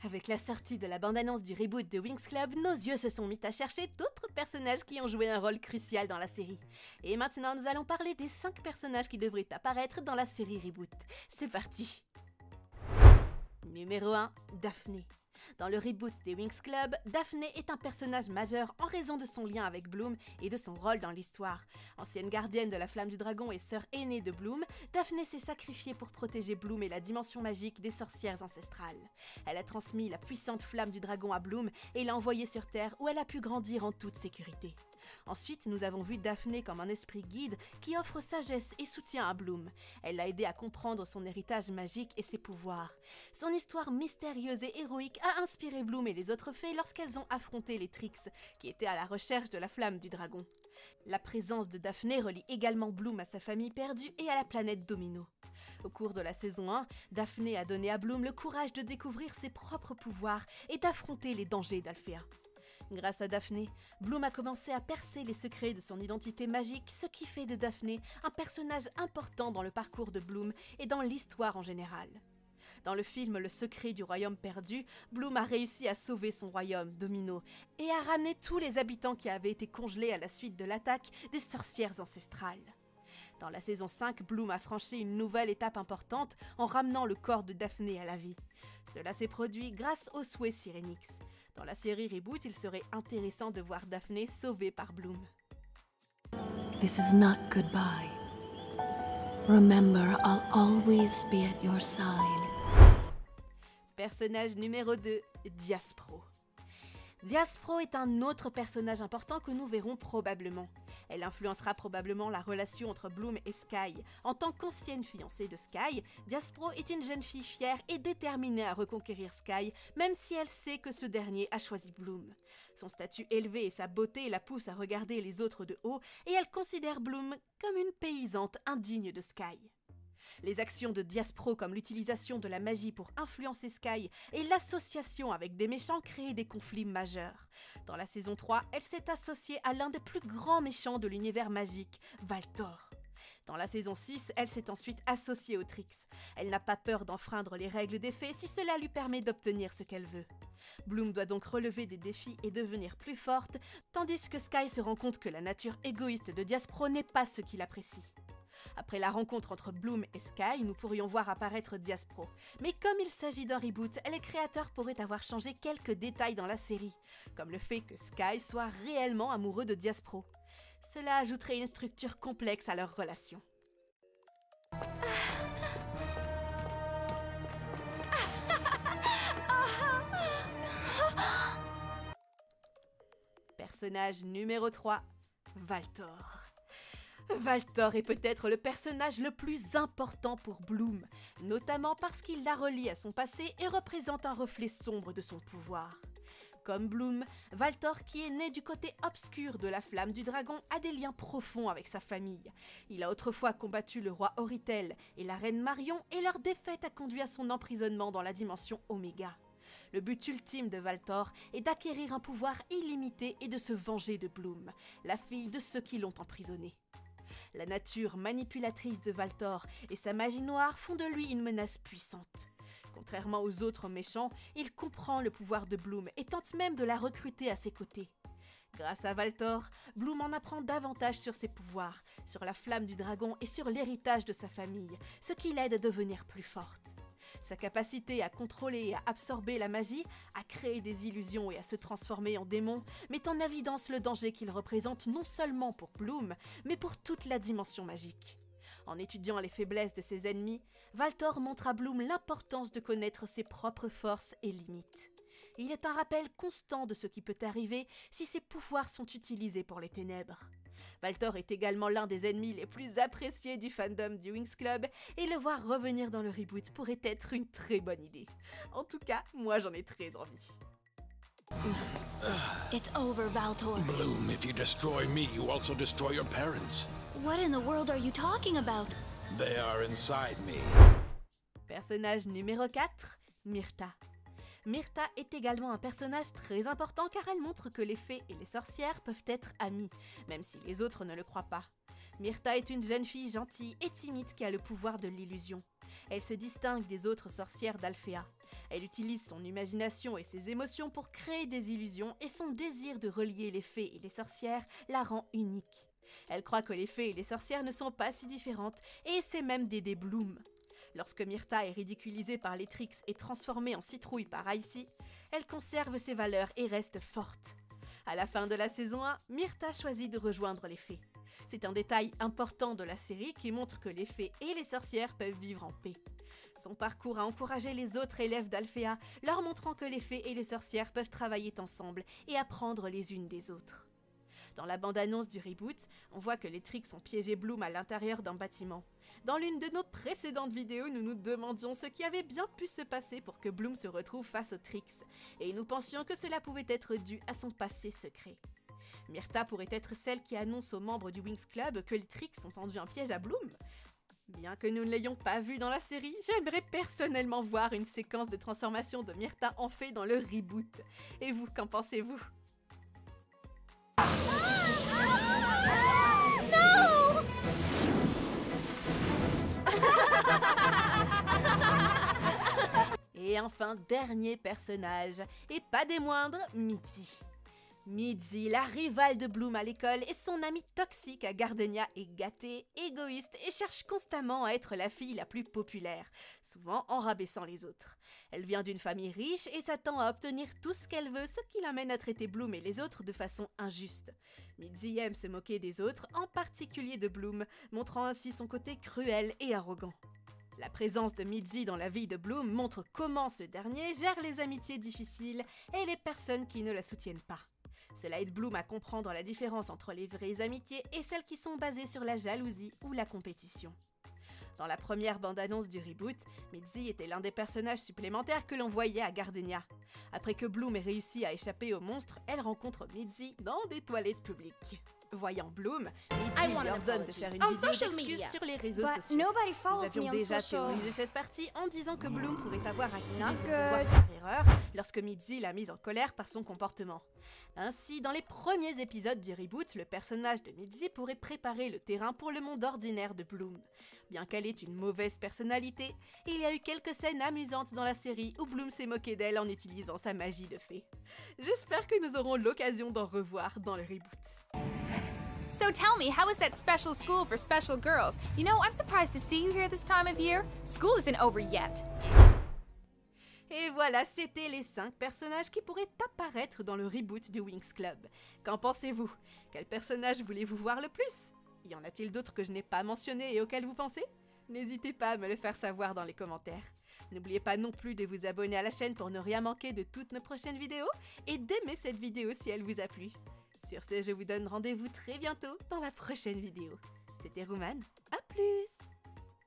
Avec la sortie de la bande-annonce du reboot de Winx Club, nos yeux se sont mis à chercher d'autres personnages qui ont joué un rôle crucial dans la série. Et maintenant, nous allons parler des 5 personnages qui devraient apparaître dans la série reboot. C'est parti! Numéro 1, Daphné. Dans le reboot des Winx Club, Daphné est un personnage majeur en raison de son lien avec Bloom et de son rôle dans l'histoire. Ancienne gardienne de la Flamme du Dragon et sœur aînée de Bloom, Daphné s'est sacrifiée pour protéger Bloom et la dimension magique des sorcières ancestrales. Elle a transmis la puissante Flamme du Dragon à Bloom et l'a envoyée sur Terre où elle a pu grandir en toute sécurité. Ensuite, nous avons vu Daphné comme un esprit guide qui offre sagesse et soutien à Bloom. Elle l'a aidé à comprendre son héritage magique et ses pouvoirs. Son histoire mystérieuse et héroïque a inspiré Bloom et les autres fées lorsqu'elles ont affronté les Trix, qui étaient à la recherche de la Flamme du Dragon. La présence de Daphné relie également Bloom à sa famille perdue et à la planète Domino. Au cours de la saison 1, Daphné a donné à Bloom le courage de découvrir ses propres pouvoirs et d'affronter les dangers d'Alfea. Grâce à Daphné, Bloom a commencé à percer les secrets de son identité magique, ce qui fait de Daphné un personnage important dans le parcours de Bloom et dans l'histoire en général. Dans le film Le secret du royaume perdu, Bloom a réussi à sauver son royaume, Domino, et à ramener tous les habitants qui avaient été congelés à la suite de l'attaque des sorcières ancestrales. Dans la saison 5, Bloom a franchi une nouvelle étape importante en ramenant le corps de Daphné à la vie. Cela s'est produit grâce au souhait Sirenix. Dans la série Reboot, il serait intéressant de voir Daphné sauvée par Bloom. This is not goodbye. Remember, I'll always be at your side. Personnage numéro 2, Diaspro. Diaspro est un autre personnage important que nous verrons probablement. Elle influencera probablement la relation entre Bloom et Sky. En tant qu'ancienne fiancée de Sky, Diaspro est une jeune fille fière et déterminée à reconquérir Sky, même si elle sait que ce dernier a choisi Bloom. Son statut élevé et sa beauté la poussent à regarder les autres de haut, et elle considère Bloom comme une paysante indigne de Sky. Les actions de Diaspro comme l'utilisation de la magie pour influencer Sky et l'association avec des méchants créent des conflits majeurs. Dans la saison 3, elle s'est associée à l'un des plus grands méchants de l'univers magique, Valtor. Dans la saison 6, elle s'est ensuite associée aux Trix. Elle n'a pas peur d'enfreindre les règles des fées si cela lui permet d'obtenir ce qu'elle veut. Bloom doit donc relever des défis et devenir plus forte, tandis que Sky se rend compte que la nature égoïste de Diaspro n'est pas ce qu'il apprécie. Après la rencontre entre Bloom et Sky, nous pourrions voir apparaître Diaspro. Mais comme il s'agit d'un reboot, les créateurs pourraient avoir changé quelques détails dans la série, comme le fait que Sky soit réellement amoureux de Diaspro. Cela ajouterait une structure complexe à leur relation. Personnage numéro 3, Valtor. Valtor est peut-être le personnage le plus important pour Bloom, notamment parce qu'il la relie à son passé et représente un reflet sombre de son pouvoir. Comme Bloom, Valtor, qui est né du côté obscur de la Flamme du Dragon, a des liens profonds avec sa famille. Il a autrefois combattu le roi Oritel et la reine Marion, et leur défaite a conduit à son emprisonnement dans la dimension Oméga. Le but ultime de Valtor est d'acquérir un pouvoir illimité et de se venger de Bloom, la fille de ceux qui l'ont emprisonné. La nature manipulatrice de Valtor et sa magie noire font de lui une menace puissante. Contrairement aux autres méchants, il comprend le pouvoir de Bloom et tente même de la recruter à ses côtés. Grâce à Valtor, Bloom en apprend davantage sur ses pouvoirs, sur la Flamme du Dragon et sur l'héritage de sa famille, ce qui l'aide à devenir plus forte. Sa capacité à contrôler et à absorber la magie, à créer des illusions et à se transformer en démon, met en évidence le danger qu'il représente non seulement pour Bloom, mais pour toute la dimension magique. En étudiant les faiblesses de ses ennemis, Valtor montre à Bloom l'importance de connaître ses propres forces et limites. Il est un rappel constant de ce qui peut arriver si ses pouvoirs sont utilisés pour les ténèbres. Valtor est également l'un des ennemis les plus appréciés du fandom du Winx Club, et le voir revenir dans le reboot pourrait être une très bonne idée. En tout cas, moi j'en ai très envie. It's over, Valtor. Bloom, if you destroy me, you also destroy your parents. What in the world are you talking about? They are inside me. Personnage numéro 4, Myrtha. Myrtha est également un personnage très important car elle montre que les fées et les sorcières peuvent être amies, même si les autres ne le croient pas. Myrtha est une jeune fille gentille et timide qui a le pouvoir de l'illusion. Elle se distingue des autres sorcières d'Alfea. Elle utilise son imagination et ses émotions pour créer des illusions et son désir de relier les fées et les sorcières la rend unique. Elle croit que les fées et les sorcières ne sont pas si différentes et essaie même d'aider Bloom. Lorsque Myrtha est ridiculisée par les Trix et transformée en citrouille par Icy, elle conserve ses valeurs et reste forte. À la fin de la saison 1, Myrtha choisit de rejoindre les fées. C'est un détail important de la série qui montre que les fées et les sorcières peuvent vivre en paix. Son parcours a encouragé les autres élèves d'Alfea, leur montrant que les fées et les sorcières peuvent travailler ensemble et apprendre les unes des autres. Dans la bande-annonce du reboot, on voit que les Trix ont piégé Bloom à l'intérieur d'un bâtiment. Dans l'une de nos précédentes vidéos, nous nous demandions ce qui avait bien pu se passer pour que Bloom se retrouve face aux Trix, et nous pensions que cela pouvait être dû à son passé secret. Myrtha pourrait être celle qui annonce aux membres du Winx Club que les Trix ont tendu un piège à Bloom. Bien que nous ne l'ayons pas vu dans la série, j'aimerais personnellement voir une séquence de transformation de Myrtha en fée dans le reboot. Et vous, qu'en pensez-vous ? Et enfin, dernier personnage, et pas des moindres, Mitzi. Mitzi, la rivale de Bloom à l'école, et son amie toxique à Gardenia est gâtée, égoïste et cherche constamment à être la fille la plus populaire, souvent en rabaissant les autres. Elle vient d'une famille riche et s'attend à obtenir tout ce qu'elle veut, ce qui l'amène à traiter Bloom et les autres de façon injuste. Mitzi aime se moquer des autres, en particulier de Bloom, montrant ainsi son côté cruel et arrogant. La présence de Mitzi dans la vie de Bloom montre comment ce dernier gère les amitiés difficiles et les personnes qui ne la soutiennent pas. Cela aide Bloom à comprendre la différence entre les vraies amitiés et celles qui sont basées sur la jalousie ou la compétition. Dans la première bande-annonce du reboot, Mitzi était l'un des personnages supplémentaires que l'on voyait à Gardenia. Après que Bloom ait réussi à échapper au monstre, elle rencontre Mitzi dans des toilettes publiques. Voyant Bloom, Mitzi lui ordonne de faire une vidéo d'excuses sur les réseaux sociaux. Nous avions déjà théorisé cette partie en disant que Bloom pourrait avoir activé ses pouvoirs par erreur lorsque Mitzi l'a mise en colère par son comportement. Ainsi, dans les premiers épisodes du reboot, le personnage de Mitzi pourrait préparer le terrain pour le monde ordinaire de Bloom. Bien qu'elle ait une mauvaise personnalité, il y a eu quelques scènes amusantes dans la série où Bloom s'est moqué d'elle en utilisant sa magie de fée. J'espère que nous aurons l'occasion d'en revoir dans le reboot. So tell me, how is that special school for special girls? You know, I'm surprised to see you here this time of year. School isn't over yet. Et voilà, c'était les 5 personnages qui pourraient apparaître dans le reboot du Winx Club. Qu'en pensez-vous? Quel personnage voulez-vous voir le plus? Y en a-t-il d'autres que je n'ai pas mentionnés et auxquels vous pensez? N'hésitez pas à me le faire savoir dans les commentaires. N'oubliez pas non plus de vous abonner à la chaîne pour ne rien manquer de toutes nos prochaines vidéos et d'aimer cette vidéo si elle vous a plu. Sur ce, je vous donne rendez-vous très bientôt dans la prochaine vidéo. C'était Roumane,